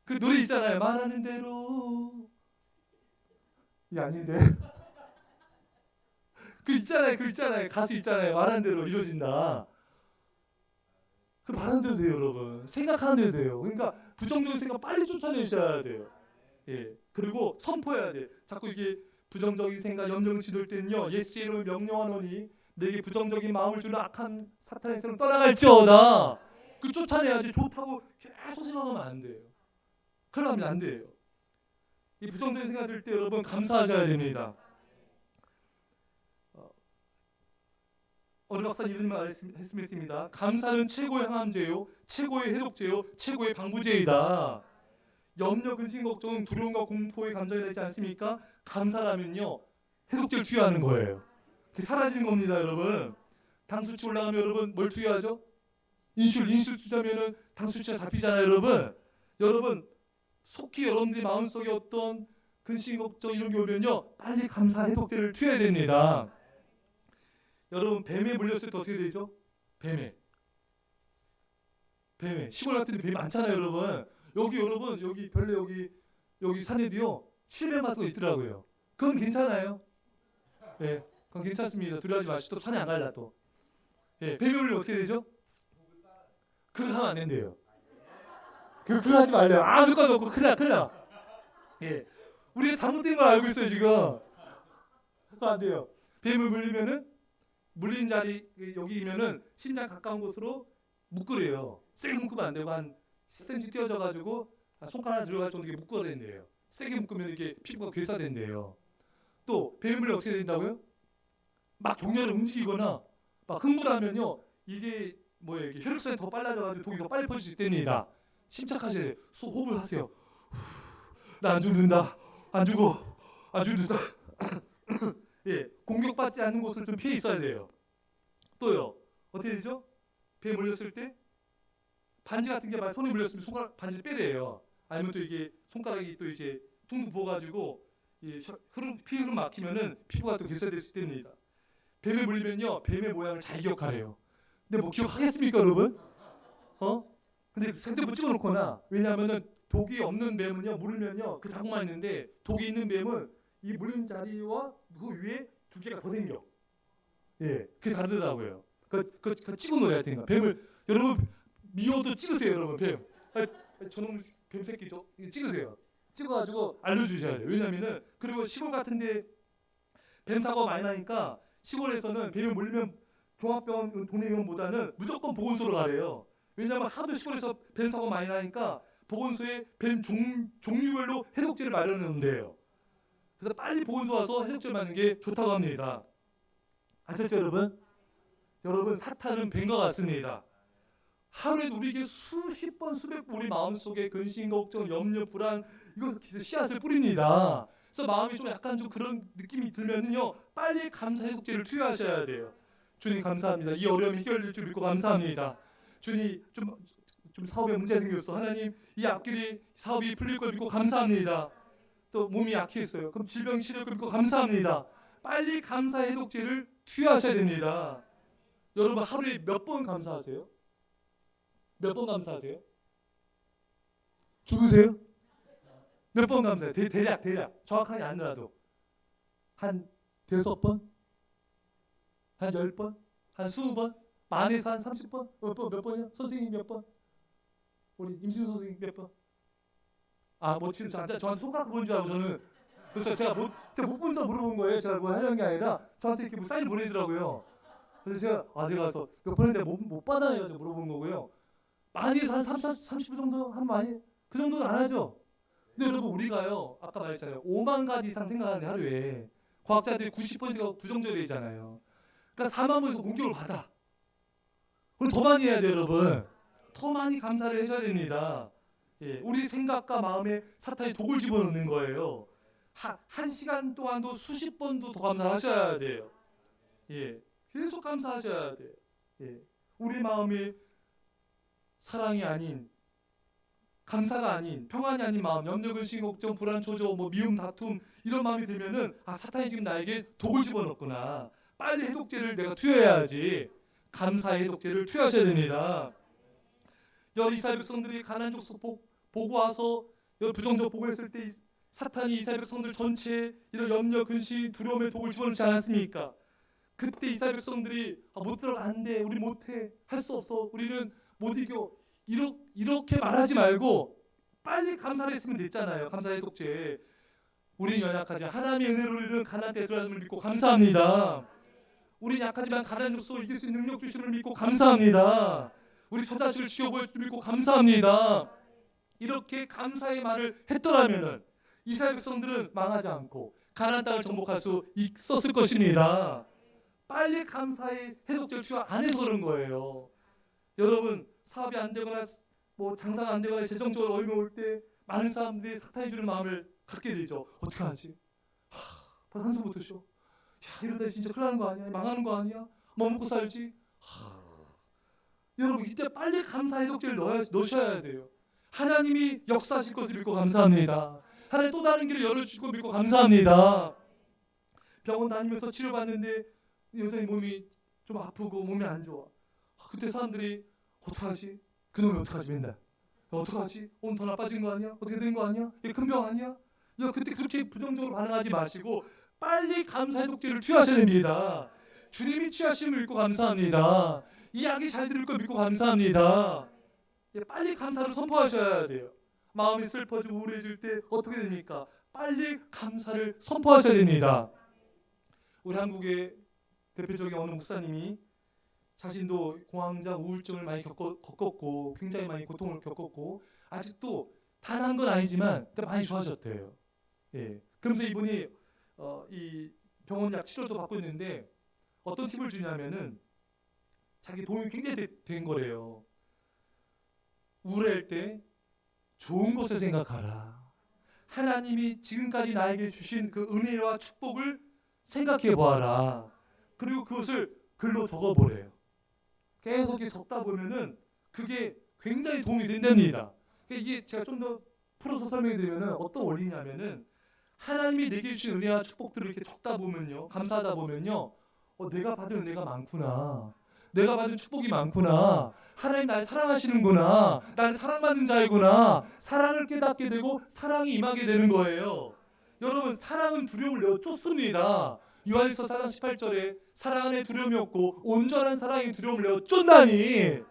그 노래 있잖아요. 말하는 대로 이게 아닌데 그 있잖아요. 가수 있잖아요. 말하는 대로 이루어진다. 그 말하는 대로 돼요, 여러분. 생각하는 대로 돼요. 그러니까 부정적인 생각 빨리 쫓아내셔야 돼요. 예. 그리고 선포해야 돼. 자꾸 이게 부정적인 생각, 염려를 지도할 때는요. 예수의 이름을 명령하노니 내게 부정적인 마음을 주는 악한 사탄의 생을 떠나갈지어다. 그 쫓아내야지. 좋다고 계속 생각하면 안 돼요. 큰일 나면 안 돼요. 이 부정적인 생각 들 때 여러분 감사하셔야 됩니다. 어느 박사님 이런 말 했습니다. 감사는 최고의 항암제요, 최고의 해독제요, 최고의 방부제이다. 염려, 근심, 걱정, 두려움과 공포의 감정이 되지 않습니까? 감사라면요 해독제를 투여하는 거예요. 그게 사라지는 겁니다, 여러분. 당 수치 올라가면 여러분 뭘 투여하죠? 인슐 투자면은 당 수치가 잡히잖아요, 여러분. 여러분 속히 여러분들이 마음속에 어떤 근심, 걱정 이런 게 오면요 빨리 감사 해독제를 투여해야 됩니다. 여러분 뱀에 물렸을 때 어떻게 되죠? 뱀에 시골 같은 데 뱀이 많잖아요, 여러분. 여러분 여기 별내 여기 산에도요 실뱀 같은 거 있더라고요. 그건 괜찮아요. 예, 그건 괜찮습니다. 두려워하지 마시고 또 산에 안 갈라 또. 예, 뱀에 물리면 어떻게 되죠? 그거 하면 안 된대요. 그거 하지 말래요. 그거 없고 큰일 나. 예, 우리가 잘못된 걸 알고 있어요 지금. 그거 안 돼요. 뱀을 물리면은 물린 자리 여기면은 심장 가까운 곳으로 묶으래요. 세게 묶으면 안 되고 한 10cm 띄어져 가지고 손가락 하나 들어갈 정도에 묶어야 된대요. 세게 묶으면 이렇게 피부가 괴사된대요. 또 뱀물이 어떻게 된다고요? 막 격렬히 움직이거나 막 흥분하면요 이게 뭐예요? 이게 혈액순환이 더 빨라져 가지고 독이 더 빨리 퍼질 수 있답니다. 침착하셔야 돼요. 호흡을 하세요. 나 안 죽는다. 안 죽어. 안 죽는다. 예, 공격받지 않는 곳을 좀 피해 있어야 돼요. 또요, 어떻게 되죠? 배에 물렸을 때 반지 같은 게 막 손에 물렸으면 손가락 반지 빼래요. 아니면 또 이게 손가락이 또 이제 퉁퉁 부어가지고 피 흐름 막히면은 피부가 또 괴사될 수 있답니다. 뱀에 물리면요, 뱀의 모양을 잘 기억하래요. 근데 뭐 기억하겠습니까, 여러분? 근데 핸드폰 찍어놓거나 왜냐하면은 독이 없는 뱀은요 물으면요 그 자국만 있는데 독이 있는 뱀은 이 물린 자리와 그 위에 두 개가 더 생겨. 예, 그게 다르더라고요. 그 찍어 놓아야 되니까 뱀을 여러분 미워도 찍으세요, 여러분 뱀. 저놈 뱀 새끼죠. 찍으세요. 찍어가지고 알려주셔야 돼요. 왜냐면은 그리고 시골 같은데 뱀 사고가 많이 나니까 시골에서는 뱀이 물리면 종합병원 동네병원보다는 무조건 보건소로 가래요. 왜냐면 하도 시골에서 뱀 사고 많이 나니까 보건소에 뱀 종류별로 해독제를 마련해 놓는데요. 그래서 빨리 보건소 와서 해독제 맞는 게 좋다고 합니다. 아셨죠, 여러분? 여러분 사탄은 뱀과 같습니다. 하루에도 우리에게 수십 번 수백 번 우리 마음속에 근심, 걱정, 염려, 불안 이거 씨앗을 뿌립니다. 그래서 마음이 좀 약간 좀 그런 느낌이 들면은요 빨리 감사 해독제를 투여하셔야 돼요. 주님 감사합니다. 이 어려움 해결될 줄 믿고 감사합니다. 주님 좀 사업에 문제 생겼어. 하나님 이 앞길이 사업이 풀릴 걸 믿고 감사합니다. 또 몸이 약했어요. 그럼 질병이 치료될 걸 믿고 감사합니다. 빨리 감사 해독제를 투여하셔야 됩니다. 여러분 하루에 몇 번 감사하세요? 몇 번 감사하세요? 죽으세요? 몇 번 감사해요? 대략 정확하게 아니라도 한 5번? 한 10번? 한 20번? 만에서 한 30번? 몇 번이요? 선생님 몇 번? 우리 임신우 선생님 몇 번? 뭐 지금 저한테 손가락 보는 줄 알고 저는 그래서 제가 못 본다 물어본 거예요. 제가 뭐 하려는 게 아니라 저한테 이렇게 뭐 사인 보내더라고요. 그래서 제가 내가 가서 몇 번 했는데 못 받아요. 제가 물어본 거고요. 많이 해서 한 30분 정도 하면 많이 그 정도는 안 하죠. 근데 여러분 우리가요 아까 말했잖아요 5만 가지 이상 생각하는데 하루에 과학자들이 90%가 부정적이잖아요. 그러니까 4만 번에서 공격을 받아. 우리 더 많이 해야 돼요 여러분. 더 많이 감사를 하셔야 됩니다. 예, 우리 생각과 마음에 사탄이 독을 집어넣는 거예요. 한 시간 동안도 수십 번도 더 감사하셔야 돼요. 예, 계속 감사하셔야 돼요. 예, 우리 마음이 사랑이 아닌 감사가 아닌 평안이 아닌 마음, 염려, 근심, 걱정, 불안, 초조, 미움, 다툼 이런 마음이 들면은 사탄이 지금 나에게 독을 집어넣구나. 빨리 해독제를 내가 투여해야지. 감사의 해독제를 투여하셔야 됩니다. 이스라엘 백성들이 가나안 족속 보고 와서 부정적 보고했을 때 사탄이 이스라엘 백성들 전체에 이런 염려, 근심, 두려움의 독을 집어넣지 않았습니까? 그때 이스라엘 백성들이 못 들어가 안 돼, 우리 못해, 할 수 없어, 우리는 못 이겨 이렇게 말하지 말고 빨리 감사를 했으면 됐잖아요. 감사의 독재. 우리는 연약하지 하나님의 은혜로 우리는 가나안 땅에 들어감을 믿고 감사합니다. 우리는 약하지만 가나안 족속을 이길 수 있는 능력 주심을 믿고 감사합니다. 우리 처자식을 지켜볼 줄 믿고 감사합니다. 이렇게 감사의 말을 했더라면은 이스라엘 백성들은 망하지 않고 가나안 땅을 정복할 수 있었을 것입니다. 빨리 감사의 해독제를 투여 안 해서 그런 거예요. 여러분 사업이 안 되거나 장사가 안 되거나 재정적으로 어려울 때 많은 사람들이 사탄이 주는 마음을 갖게 되죠. 어떻게 하지? 벌써 한숨부터 쉬어. 이러다 진짜 큰일 나는 거 아니야? 망하는 거 아니야? 뭐 먹고 살지? 여러분 이때 빨리 감사의 해독제를 넣으셔야 돼요. 하나님이 역사하실 것을 믿고 감사합니다. 하나님 또 다른 길을 열어주시고 믿고 감사합니다. 병원 다니면서 치료받는데 여전히 몸이 좀 아프고 몸이 안 좋아. 그때 사람들이 어떡하지? 그놈이 어떡하지 맨날. 어떡하지? 오늘 더 나빠진 거 아니야? 어떻게 된 거 아니야? 이게 큰 병 아니야? 그때 그렇게 부정적으로 반응하지 마시고 빨리 감사의 독재를 취하셔야 됩니다. 주님이 취하심을 믿고 감사합니다. 이 약이 잘 들을 걸 믿고 감사합니다. 빨리 감사를 선포하셔야 돼요. 마음이 슬퍼지고 우울해질 때 어떻게 됩니까? 빨리 감사를 선포하셔야 됩니다. 우리 한국의 대표적인 어느 목사님이 자신도 공황장 우울증을 많이 겪었고 굉장히 많이 고통을 겪었고 아직도 다 난 건 아니지만 많이 좋아졌대요. 예. 그러면서 이분이 이 병원 약 치료도 받고 있는데 어떤 팁을 주냐면은 자기 도움이 굉장히 된 거래요. 우울할 때 좋은 것을 생각하라. 하나님이 지금까지 나에게 주신 그 은혜와 축복을 생각해 보아라. 그리고 그것을 글로 적어보래요. 계속 적다 보면은 그게 굉장히 도움이 된답니다. 이게 제가 좀 더 풀어서 설명해 드리면은 어떤 원리냐면은 하나님이 내게 주신 은혜와 축복들을 이렇게 적다 보면요, 감사하다 보면요, 내가 받은 은혜가 많구나, 내가 받은 축복이 많구나, 하나님 날 사랑하시는구나, 난 사랑받는 자이구나, 사랑을 깨닫게 되고 사랑이 임하게 되는 거예요. 여러분 사랑은 두려움을 내어쫓습니다. 요한일서 4장 18절에 사랑 안에 두려움이 없고 온전한 사랑이 두려움을 내어쫓다니.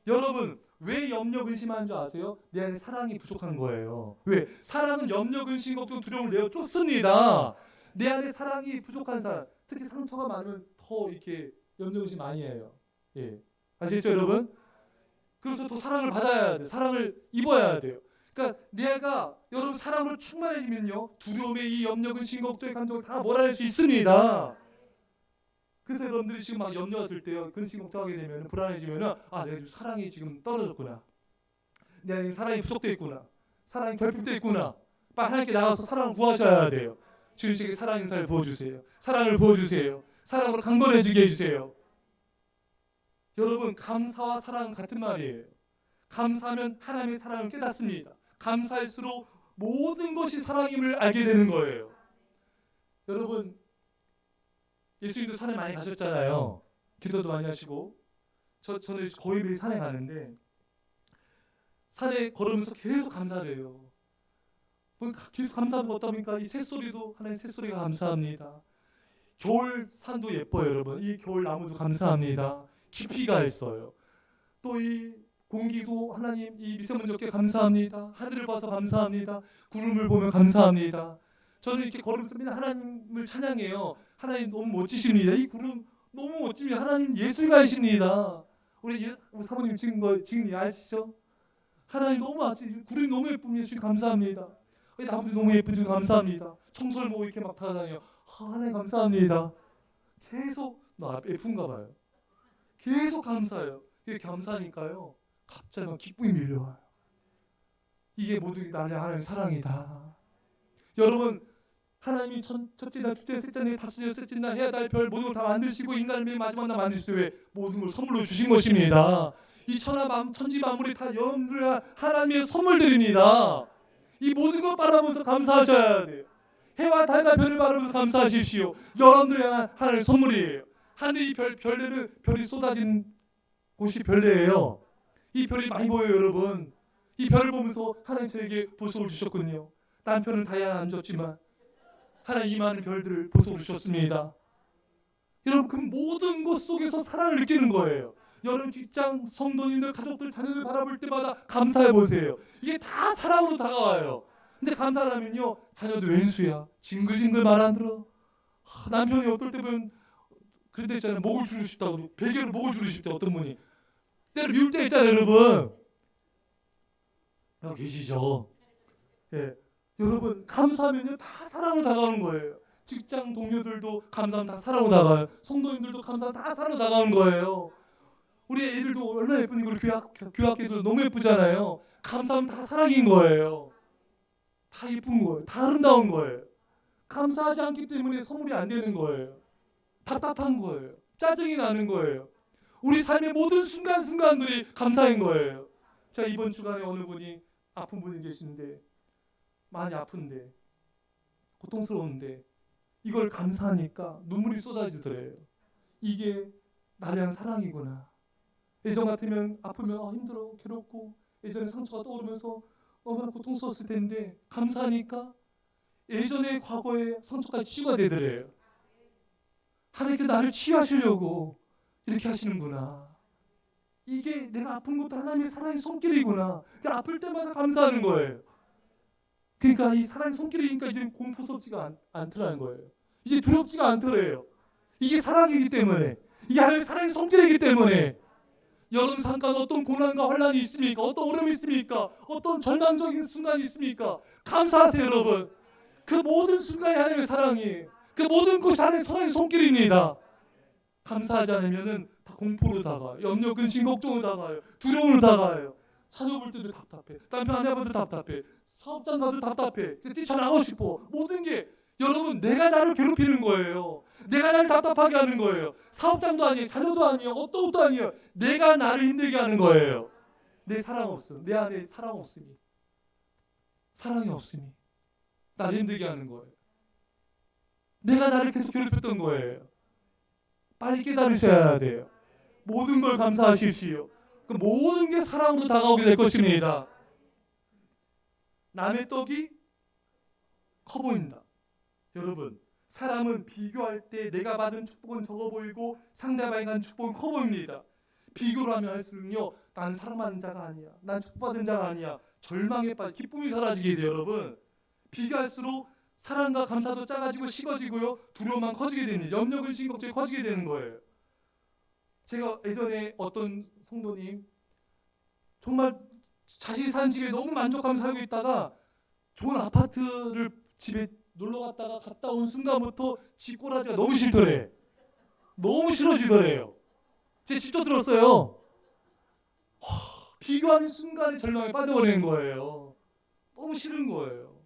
여러분 왜 염려 근심하는 줄 아세요? 내 안에 사랑이 부족한 거예요. 왜? 사랑은 염려 근심 걱정 두려움을 내어쫓습니다. 내 안에 사랑이 부족한 사람, 특히 상처가 많으면 더 이렇게 염려 근심 많이 해요. 예, 아시겠죠 여러분? 그래서 더 사랑을 받아야 돼요. 사랑을 입어야 돼요. 그러니까 내가 여러분 사랑으로 충만해지면요, 두려움의 이 염려 근심 걱정의 감정을 다 몰아낼 수 있습니다. 그래서 여러분들이 지금 막 염려가 들 때요, 근심 걱정하게 되면 불안해지면은 내가 지금 사랑이 지금 떨어졌구나, 내가 사랑이 부족돼 있구나, 사랑이 결핍돼 있구나. 빨리 하나님께 나가서 사랑을 구하셔야 돼요. 주님께 사랑 인사를 부어주세요. 사랑을 부어주세요. 사랑으로 강건해지게 해주세요. 여러분 감사와 사랑은 같은 말이에요. 감사하면 하나님의 사랑을 깨닫습니다. 감사할수록 모든 것이 사랑임을 알게 되는 거예요. 여러분 예수님도 산에 많이 가셨잖아요. 기도도 많이 하시고 저는 거의 매일 산에 가는데 산에 걸으면서 계속 감사를 해요. 계속 감사하고 어떠 보니까 이 새소리도 하나님 새소리가 감사합니다. 겨울 산도 예뻐요, 여러분. 이 겨울 나무도 감사합니다. 깊이가 있어요. 또 이 공기도 하나님 이 미세먼지 없게 감사합니다. 하늘을 봐서 감사합니다. 구름을 보면 감사합니다. 저는 이렇게 걸으면서 맨날 하나님을 찬양해요. 하나님 너무 멋지십니다. 이 구름 너무 멋집니다. 하나님 예술가이십니다. 우리 사모님 지금 아시죠? 하나님 너무 멋지, 구름이 너무 예쁩니다. 주님 감사합니다. 나무도 너무 예쁜 주님 감사합니다. 청소를 보고 이렇게 막 타다녀요. 하나님 감사합니다. 계속 나 F인가 봐요. 계속 감사해요. 이게 감사하니까요. 갑자기 막 기쁨이 밀려와요. 이게 모두 나를 하나님의 사랑이다. 여러분, 하나님이 첫째 날, 둘째 날, 셋째 날, 다섯째 날, 셋째 날, 해야 달, 별 모든 걸 다 만드시고 인간을 맨 마지막 날 만드실 때 모든 걸 선물로 주신 것입니다. 이 천지 만물이 다 여러분들 하나님의 선물들입니다. 이 모든 걸 바라보면서 감사하셔야 돼요. 해와 달과 별을 바라보면서 감사하십시오. 여러분들의 하나님의 선물이에요. 하늘 이 별내는 별이 쏟아진 곳이 별내예요. 이 별이 많이 보여요, 여러분. 이 별을 보면서 하나님 저에게 보석을 주셨군요. 남편은 다이아는 안 줬지만 하나님 이 많은 별들을 보석을 주셨습니다. 여러분, 그 모든 것 속에서 사랑을 느끼는 거예요. 여러분 직장, 성도님들, 가족들, 자녀들 바라볼 때마다 감사해 보세요. 이게 다 사랑으로 다가와요. 근데 감사하면요, 자녀도 왼수야. 징글징글 말 안 들어. 남편이 어떨 때 보면 그런 데 있잖아요. 목을 주고 싶다고, 베개로 목을 주고 싶다 어떤 분이. 때로 미울 때 있잖아요, 여러분. 여기 계시죠? 예. 여러분, 감사하면요 다 사랑으로 다가오는 거예요. 직장 동료들도 감사하면 다 사랑으로 다가와요. 성도님들도 감사하면 다 사랑으로 다가오는 거예요. 우리 애들도 얼마나 예쁜지, 우리 교학교도 너무 예쁘잖아요. 감사하면 다 사랑인 거예요. 다 예쁜 거예요. 다 아름다운 거예요. 감사하지 않기 때문에 선물이 안 되는 거예요. 답답한 거예요. 짜증이 나는 거예요. 우리 삶의 모든 순간순간들이 감사인 거예요. 제가 이번 주간에 어느 분이 아픈 분이 계신데, 많이 아픈데, 고통스러운데 이걸 감사하니까 눈물이 쏟아지더래요. 이게 나를 향한 사랑이구나. 예전 같으면 아프면 힘들어, 괴롭고 예전에 상처가 떠오르면서 너무나 고통스러웠을 텐데 감사하니까 예전의 과거의 상처까지 치유가 되더래요. 하나님께서 나를 치유하시려고 이렇게 하시는구나. 이게 내가 아픈 것도 하나님의 사랑의 손길이구나. 그러니까 아플 때마다 감사하는 거예요. 그러니까 이 사랑의 손길이니까 이제 공포스럽지가 않더라는 거예요. 이제 두렵지가 않더래요. 이게 사랑이기 때문에, 이게 하나님의 사랑의 손길이기 때문에. 여러분 잠깐 어떤 고난과 환난이 있습니까? 어떤 어려움이 있습니까? 어떤 절망적인 순간이 있습니까? 감사하세요, 여러분. 그 모든 순간이 하나님의 사랑이에요. 그 모든 것이 하나님의 사랑의 손길입니다. 감사하지 않으면은 다 공포로 다가와요. 염려, 근심, 걱정으로 다가와요. 두려움으로 다가와요. 자녀 볼 때도 답답해. 남편 아내 볼 때도 답답해. 사업장 가도 답답해. 뛰쳐나가고 싶어. 모든 게 여러분, 내가 나를 괴롭히는 거예요. 내가 나를 답답하게 하는 거예요. 사업장도 아니에요. 자녀도 아니에요. 어떤 것도 아니에요. 내가 나를 힘들게 하는 거예요. 내 사랑 없음. 내 안에 사랑 없음이. 사랑이 없음이. 나를 힘들게 하는 거예요. 내가 나를 계속 괴롭혔던 거예요. 빨리 깨달으셔야 돼요. 모든 걸 감사하십시오. 그 모든 게 사랑으로 다가오게 될 것입니다. 남의 떡이 커 보인다. 여러분, 사람은 비교할 때 내가 받은 축복은 적어 보이고 상대방이 받은 축복은 커 보입니다. 비교를 하면 할수록요, 난 사랑받는 자가 아니야, 난 축복받은 자가 아니야, 절망에 빠져 기쁨이 사라지게 돼요. 여러분, 비교할수록 사랑과 감사도 작아지고 식어지고요, 두려움만 커지게 됩니다. 염려, 근심, 걱정이 커지게 되는 거예요. 제가 예전에 어떤 성도님 정말 자신이 사는 집에 너무 만족하면서 살고 있다가 좋은 아파트를 집에 놀러 갔다 온 순간부터 집 꼬라지가 너무 싫더래. 너무 싫어지더래요. 제 직접 들었어요. 비교하는 순간에 절망에 빠져버리는 거예요. 너무 싫은 거예요.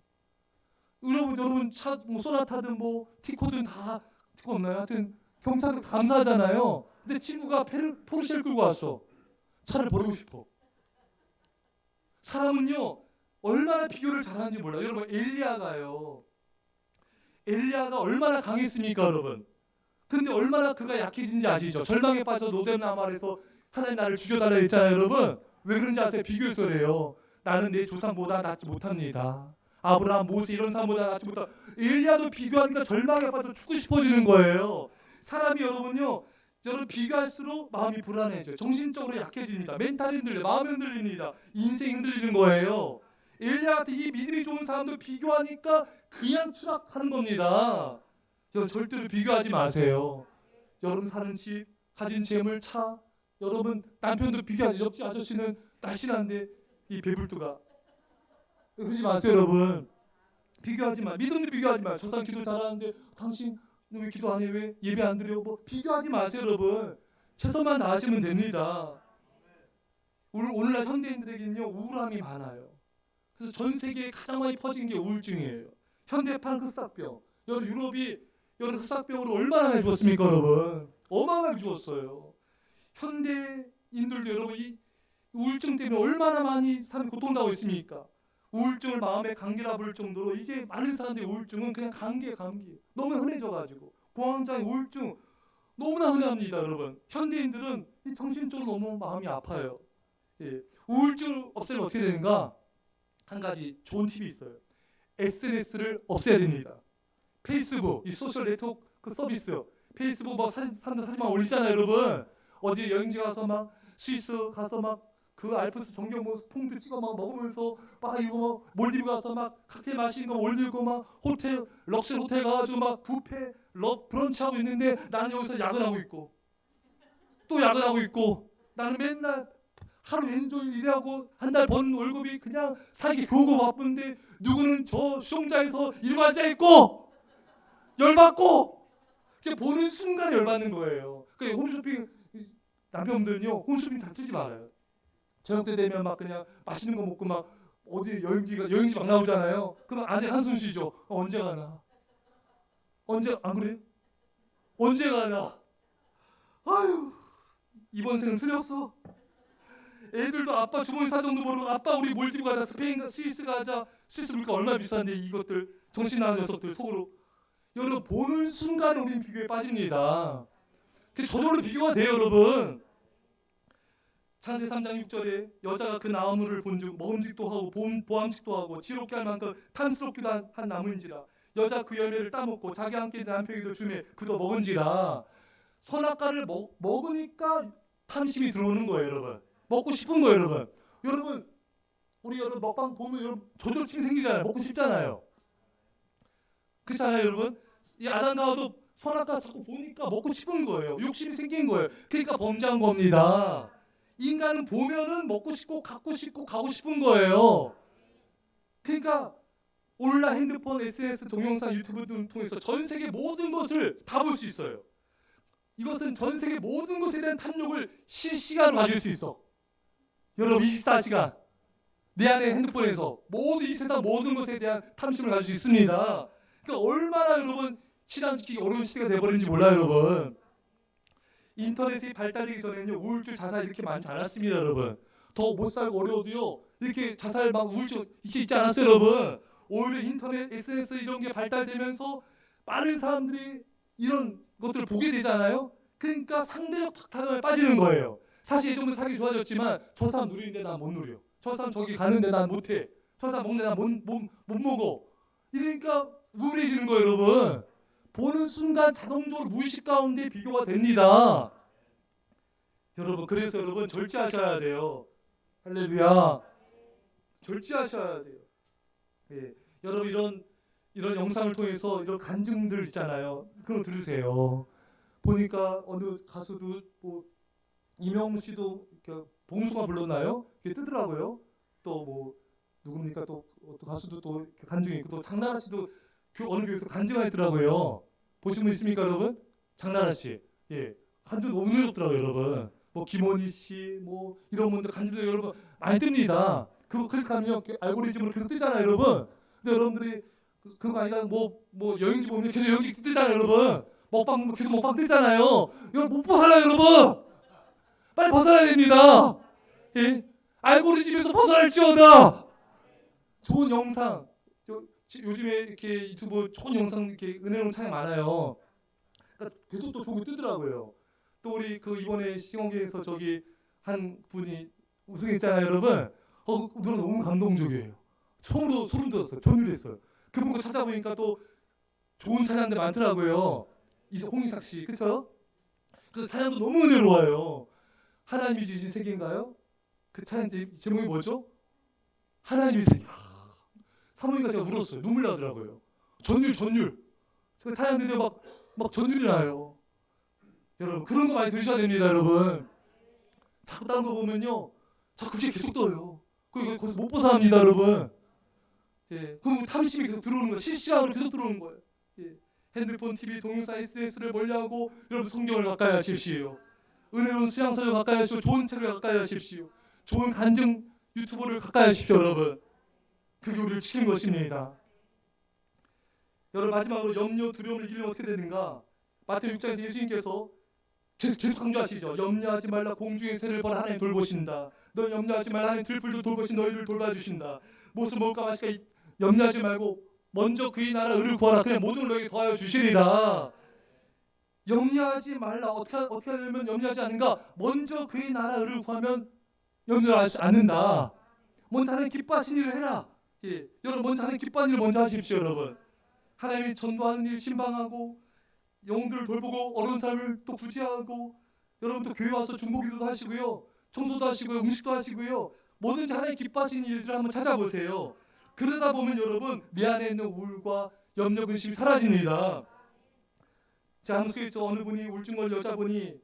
여러분 차, 소나타든 티코든 다 티코 없나요? 하여튼 경차도 감사하잖아요. 근데 친구가 포르쉐를 끌고 왔어. 차를 버리고 싶어. 사람은요, 얼마나 비교를 잘하는지 몰라요. 여러분, 엘리야가 얼마나 강했습니까, 여러분? 근데 얼마나 그가 약해진지 아시죠? 절망에 빠져 로뎀 나무 아래서 하나님 나를 죽여달라 했잖아요, 여러분. 왜 그런지 아세요? 비교해서 그래요. 나는 내 조상보다 낫지 못합니다. 아브라함, 모세 이런 사람보다 낫지 못하. 엘리야도 비교하니까 절망에 빠져 죽고 싶어지는 거예요. 사람이 여러분 비교할수록 마음이 불안해져요. 정신적으로 약해집니다. 멘탈이 흔들려, 마음이 흔들립니다. 인생이 흔들리는 거예요. 엘리야 같은 이 믿음이 좋은 사람도 비교하니까 그냥 추락하는 겁니다. 여러분 절대로 비교하지 마세요. 여러분 사는 집, 가진 재물, 차, 여러분 남편도 비교하지. 옆집 아저씨는 날씬한데 이 배불뚝아. 그러지 마세요, 여러분. 비교하지 마. 믿음도 비교하지 마. 저 사람 기도 잘하는데 당신 왜 기도 안 해? 왜 예배 안 드려? 뭐 비교하지 마세요, 여러분. 최선만 다하시면 됩니다. 오늘날 현대인들에게는요 우울함이 많아요. 그래서 전 세계에 가장 많이 퍼진 게 우울증이에요. 현대판 흑사병. 여러분 흑사병으로 얼마나 많이 죽었습니까, 여러분? 어마어마하게 죽었어요. 현대인들도 여러분 이 우울증 때문에 얼마나 많이 사람이 고통당하고 있습니까? 우울증을 마음에 감기라 부를 정도로 이제 많은 사람들의 우울증은 그냥 감기. 너무 흔해져가지고 공황장애 우울증 너무나 흔합니다, 여러분. 현대인들은 정신적으로 너무 마음이 아파요. 예. 우울증을 없애면 어떻게 되는가? 한 가지 좋은 팁이 있어요. SNS를 없애야 됩니다. 페이스북, 이 소셜 네트워크 서비스, 페이스북 막 사람들 사진만 올리잖아요, 여러분. 어디 여행지 가서 막 스위스 가서 막 그 알프스 전경 뭐 퐁듀 찍어 막 먹으면서 막 이거 뭐 몰디브 가서 막 칵테일 마시는 거 올리고 막 호텔 럭셔리 호텔 가가지고 막 뷔페 브런치 하고 있는데 나는 여기서 야근하고 있고 또 야근하고 있고 나는 맨날 하루 왼종일 일하고 한 달 번 월급이 그냥 살기 겨우고 바쁜데 누구는 저 수영장에서 이러고 앉아있고 열받고 보는 순간에 열받는 거예요. 그러니까 홈쇼핑 남편분들은요 홈쇼핑 잘 틀지 말아요. 저녁 때 되면 막 그냥 맛있는 거 먹고 막 어디 여행지 막 나오잖아요. 그럼 아내 한숨 쉬죠. 언제 가나? 언제 안 그래? 언제 가나? 아유 이번 생은 틀렸어. 애들도 아빠 주머니 사정도 모르고 아빠 우리 몰디브 가자 스페인 가자 스위스 가자 스위스 물가 얼마나 비싼데 이것들 정신 나간 녀석들 속으로 여러분 보는 순간에 우리는 비교에 빠집니다. 저절로 비교가 돼요, 여러분. 창세 3장 6절에 여자가 그 나무를 본즉 먹음직도 하고 보암직도 하고 지롭게 할 만큼 탐스럽기도 한 나무인지라 여자 그 열매를 따먹고 자기 함께 남편에게도 주매 그도 먹은지라. 선악과를 먹으니까 탐심이 들어오는 거예요, 여러분. 먹고 싶은 거예요, 여러분. 우리 여러분 먹방 보면 여러분 저절증 생기잖아요. 먹고 싶잖아요. 그렇잖아요, 여러분. 이 아담과 하와도 선악과 자꾸 보니까 먹고 싶은 거예요. 욕심이 생긴 거예요. 그러니까 범죄한 겁니다. 인간은 보면은 먹고 싶고 갖고 싶고 가고 싶은 거예요. 그러니까 온라인, 핸드폰, SNS, 동영상, 유튜브 등 통해서 전 세계 모든 것을 다 볼 수 있어요. 이것은 전 세계 모든 것에 대한 탐욕을 실시간으로 가질 수 있어. 여러분 24시간 내 안에 핸드폰에서 이 세상 모든 것에 대한 탐심을 가질 수 있습니다. 그러니까 얼마나 여러분 실현시키기 어려운 시대가 돼버린지 몰라요, 여러분. 인터넷이 발달되기 전에는요 우울증, 자살 이렇게 많지 않았습니다, 여러분. 더 못 살고 어려워도요 이렇게 자살 막 우울증 이렇게 있지 않았어요, 여러분. 오히려 인터넷, SNS 이런 게 발달되면서 많은 사람들이 이런 것들을 보게 되잖아요. 그러니까 상대적 박탈감에 빠지는 거예요. 사실 좀 살기 좋아졌지만 저 사람 누리는데 난 못 누려. 저 사람 저기 가는데 난 못해. 저 사람 먹는데 난 못 먹어. 이러니까 우울해지는 거예요, 여러분. 보는 순간 자동적으로 무의식 가운데 비교가 됩니다. 여러분 그래서 여러분 절제하셔야 돼요. 할렐루야. 절제하셔야 돼요. 예. 여러분 이런 영상을 통해서 이런 간증들 있잖아요. 그런 거 들으세요. 보니까 어느 가수도 뭐 이명웅 씨도 봉숭아 불렀나요? 이게 뜨더라고요. 또 뭐 누굽니까 또 가수도 또 간증이 있고 또 장나라 씨도 어느 교회에서 간증했더라고요. 보신 분 있습니까, 여러분? 장나라 씨. 예. 간증 너무 늘었더라고요, 여러분. 뭐 김원희 씨, 뭐 이런 분들 간증도 여러분 많이 뜹니다. 그거 클릭하면요 알고리즘으로 계속 뜨잖아요, 여러분. 근데 여러분들이 그거 아니라 뭐 여행지 보면 계속 여행지 뜨잖아요, 여러분. 먹방 계속 먹방 뜨잖아요. 이거 못 벗어나요, 여러분. 빨리 벗어나야 됩니다. 예? 알고리즘에서 벗어날지어다. 좋은 영상. 요즘에 이렇게 유튜브 좋은 영상 이렇게 은혜로운 찬양 많아요. 그러니까 계속 또 좋은 거 뜨더라고요. 또 우리 그 이번에 시공계에서 저기 한 분이 우승했잖아요, 여러분. 노래 너무 감동적이에요. 처음으로 소름 돋았어요. 전율했어요. 그분 거 찾아보니까 또 좋은 찬양들 많더라고요. 홍인삭 씨, 그렇죠? 그래서 찬양도 너무 은혜로워요. 하나님이 주신 세계인가요? 그 찬양 제목이 뭐죠? 하나님이 세계. 사모님과 제가 울었어요. 눈물 나더라고요. 전율. 그 찬양 들으면 막 전율이 나요. 여러분 그런 거 많이 들으셔야 됩니다, 여러분. 자꾸 다른 거 보면요, 자꾸 그게 계속 떠요. 거기서 못 벗어납니다, 여러분. 예, 그 탐심이 계속 들어오는 거예요. 실시간으로 계속 들어오는 거예요. 예, 핸드폰, TV, 동영상, SNS를 멀리하고 여러분 성경을 가까이 하십시오. 은혜로운 수양서를 가까이 하시고 좋은 책을 가까이 하십시오. 좋은 간증 유튜브를 가까이 하십시오, 여러분. 그게 우리를 지키는 것입니다. 여러분 마지막으로 염려, 두려움을 이기려면 어떻게 되는가? 마태오 6장에서 예수님께서 계속 강조하시죠. 염려하지 말라, 공중의 새를 보라, 하나님 돌보신다. 너 염려하지 말라, 하나님 들풀도 돌보신 너희를 돌봐주신다. 무엇을 먹을까 마실까 염려하지 말고 먼저 그의 나라 의를 구하라. 그냥 모든 걸 너에게 더하여 주시리라. 염려하지 말라. 어떻게 하려면 염려하지 않는가? 먼저 그의 나라 의를 구하면 염려하지 않는다. 먼저 하나님 기뻐하신 일을 해라. 예, 여러분 먼저 하나님 기뻐하는 일을 먼저 하십시오, 여러분. 하나님이 전도하는 일 신방하고 영웅들을 돌보고 어려운 사람을 또 구제하고 여러분 또 교회 와서 중보기도도 하시고요, 청소도 하시고요, 음식도 하시고요, 뭐든지 하나님 기뻐하시는 일들을 한번 찾아보세요. 그러다 보면 여러분 내 안에 있는 우울과 염려 근심이 사라집니다. 제가 한번 소개했죠. 어느 분이 우울증 걸린 여자분이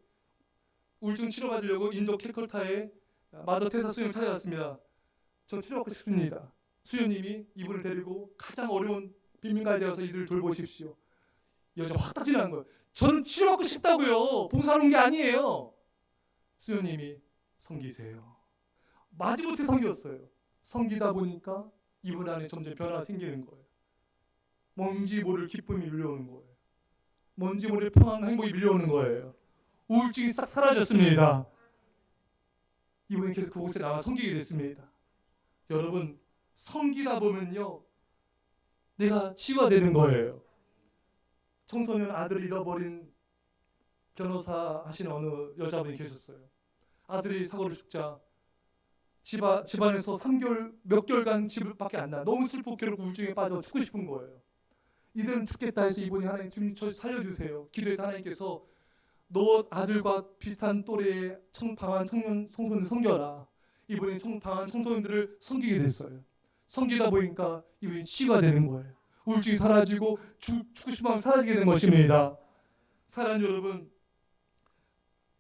우울증 치료받으려고 인도 캘커타에 마더 테사 수녀를 찾아갔습니다. 저 치료받고 싶습니다. 수녀님이 이분을 데리고 가장 어려운 빈민가에 되어서 이들을 돌보십시오. 여자 확 따지는 거예요. 저는 치료받고 싶다고요. 봉사하는 게 아니에요. 수녀님이 섬기세요. 마지못해 섬겼어요. 섬기다 보니까 이분 안에 점점 변화가 생기는 거예요. 뭔지 모를 기쁨이 밀려오는 거예요. 뭔지 모를 평안과 행복이 밀려오는 거예요. 우울증이 싹 사라졌습니다. 이분이 계속 그곳에 나와 섬기게 됐습니다. 여러분 섬기다 보면요 내가 치유가 되는 거예요. 청소년 아들을 잃어버린 변호사 하시는 어느 여자분이 계셨어요. 아들이 사고를 죽자 집안에서 3개월 몇 개월간 집밖에 안 나. 너무 슬프고 괴롭고 우울증에 빠져 죽고 싶은 거예요. 이들은 죽겠다 해서 이분이 하나님 좀 저 살려주세요. 기도했다. 하나님께서 너 아들과 비슷한 또래의 방황한 청소년 섬겨라. 이분이 방황한 청소년들을 섬기게 됐어요. 섬기다 보니까 이분이 치유가 되는 거예요. 우울증이 사라지고 죽고 싶은 마음이 사라지게 된 것입니다. 사랑하는 여러분,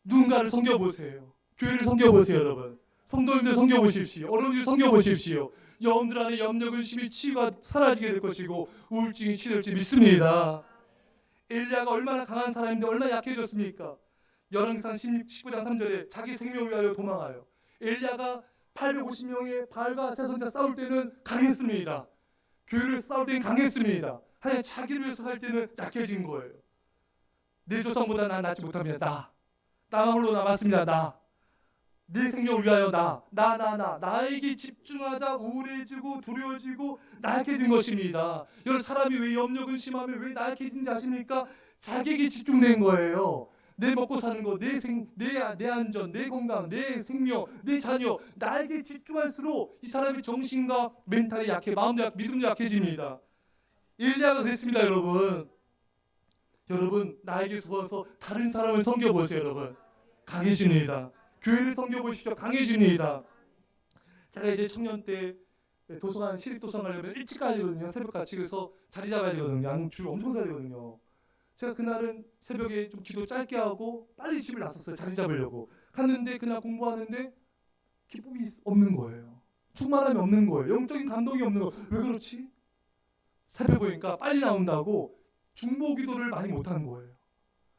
누군가를 섬겨보세요. 교회를 섬겨보세요, 여러분. 성도님들 섬겨보십시오. 어른들 섬겨보십시오. 여러분들 안에 염려, 근심이 치유가 사라지게 될 것이고 우울증이 치료될지 믿습니다. 엘리야가 얼마나 강한 사람인데 얼마나 약해졌습니까? 열왕기상 19장 3절에 자기 생명을 위하여 도망하여. 엘리야가 850명의 바알과 세선자 싸울 때는 강했습니다. 교회를 싸울 때는 강했습니다. 하여간 자기를 위해서 살 때는 약해진 거예요. 내 조상보다 난 낫지 못합니다. 나만 홀로 남았습니다. 내 생명을 위하여 나에게 집중하자 우울해지고 두려워지고 나약해진 것입니다. 여러분 사람이 왜 염려 근심하면 왜 나약해진지 아십니까? 자기에게 집중된 거예요. 내 먹고 사는 거, 내 안전, 내 건강, 내 생명, 내 자녀, 나에게 집중할수록 이 사람의 정신과 멘탈이 약해, 마음도 약해, 믿음도 약해집니다. 엘리야가 그랬습니다, 여러분. 여러분 나에게 숨어서 다른 사람을 섬겨보세요, 여러분. 강해집니다. 교회를 섬겨보십시오. 강해집니다. 제가 이제 청년 때 도서관, 시립도서관 가려면 일찍 가야 되거든요. 새벽같이. 그래서 자리 잡아야 되거든요. 양줄 엄청 서야 되거든요. 제가 그날은 새벽에 좀 기도 짧게 하고 빨리 집을 나섰어요. 자리 잡으려고. 갔는데 그날 공부하는데 기쁨이 없는 거예요. 충만함이 없는 거예요. 영적인 감동이 없는 거예요. 왜 그렇지? 새벽 보니까 빨리 나온다고 중보 기도를 많이 못한 거예요.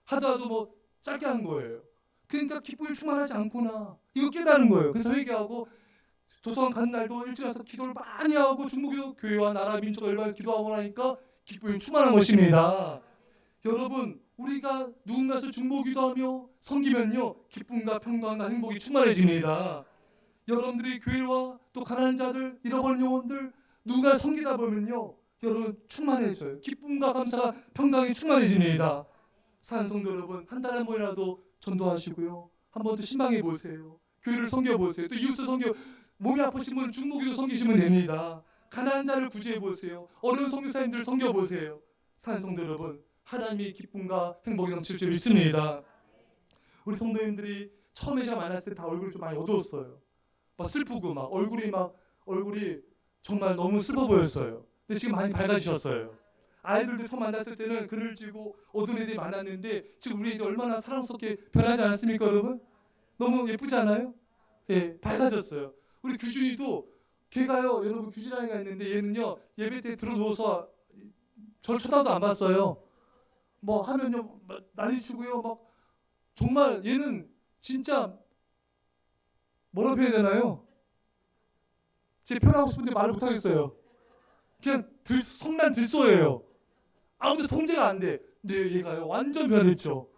하다도 뭐 짧게 한 거예요. 그러니까 기쁨이 충만하지 않구나. 이거 깨달은 거예요. 그래서 회개하고 도서관 가는 날도 일찍 와서 기도를 많이 하고 중보기도 교회와 나라 민족 얼마나 기도하고 나니까 기쁨이 충만한 것입니다. 여러분 우리가 누군가에서 중보기도하며 섬기면요 기쁨과 평강과 행복이 충만해집니다. 여러분들이 교회와 또 가난한 자들, 잃어버린 영혼들 누군가 섬기다 보면요 여러분 충만해져요. 기쁨과 감사가 평강이 충만해집니다. 사는 성도 여러분 한 달에 한 번이라도 전도하시고요. 한 번 더 신방해 보세요. 교회를 섬겨보세요. 또 이웃을 몸이 아프신 분은 중보기도 섬기시면 됩니다. 가난한 자를 구제해 보세요. 어려운 선교사님들 섬겨보세요. 사는 성도 여러분, 하나님의 기쁨과 행복이 넘칠 줄 믿습니다. 우리 성도님들이 처음에 제가 만났을 때 다 얼굴이 좀 많이 어두웠어요. 막 슬프고 얼굴이 정말 너무 슬퍼 보였어요. 근데 지금 많이 밝아지셨어요. 아이들도 처음 만났을 때는 그늘지고 어두운 애들이 많았는데 지금 우리 애들 얼마나 사랑스럽게 변하지 않았습니까, 여러분? 너무 예쁘지 않아요? 예, 밝아졌어요. 우리 규준이도 걔가요, 여러분 규진이 아이가 있는데 얘는요 예배 때 들어 누워서 저를 쳐다도 안 봤어요. 뭐 하면요 난리치고요, 막 정말 얘는 진짜 뭐라 표현해야 되나요? 제 표현하고 싶은데 말을 못 하겠어요. 그냥 성난 들쏘예요. 아무도 통제가 안 돼. 근데 얘가요 완전 변했죠.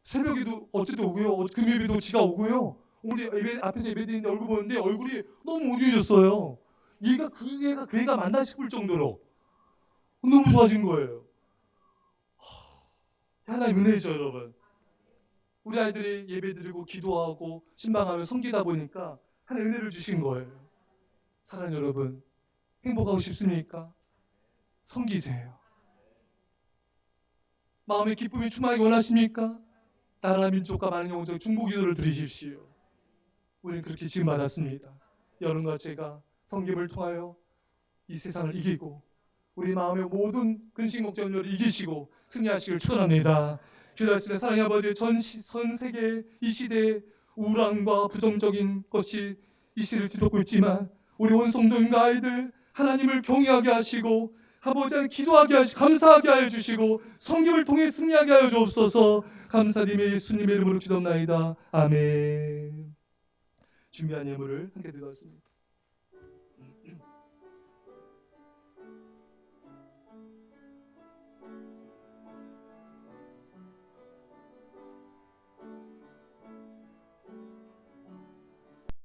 새벽에도 어쨌든 오고요, 금요일에도 지가 오고요. 우리 앞에서 예배드리는데 얼굴 보는데 얼굴이 너무 우유해졌어요. 얘가 그 애가 맞나 싶을 정도로 너무 좋아진 거예요. 하나님 은혜죠, 여러분. 우리 아이들이 예배드리고 기도하고 신방하며 섬기다 보니까 하나님 은혜를 주신 거예요. 사랑하는 여러분, 행복하고 싶습니까? 섬기세요. 마음의 기쁨이 충만하게 원하십니까? 나라 민족과 많은 영혼들 중보기도를 드리십시오. 우리는 그렇게 지금 받았습니다. 여러분과 제가 섬김을 통하여 이 세상을 이기고 우리 마음의 모든 근심 걱정을 이기시고 승리하시길 축원합니다. 기도하시는 사랑의 아버지, 전 세계 이 시대에 우울함과 부정적인 것이 이 시대를 뒤덮고 있지만 우리 온 성도님과 아이들 하나님을 경외하게 하시고 아버지를 기도하게 하시고 감사하게 하여 주시고 성경을 통해 승리하게 하여 주옵소서. 감사드리며 예수님의 이름으로 기도합나이다. 아멘. 준비한 예물을 함께 드리겠습니다.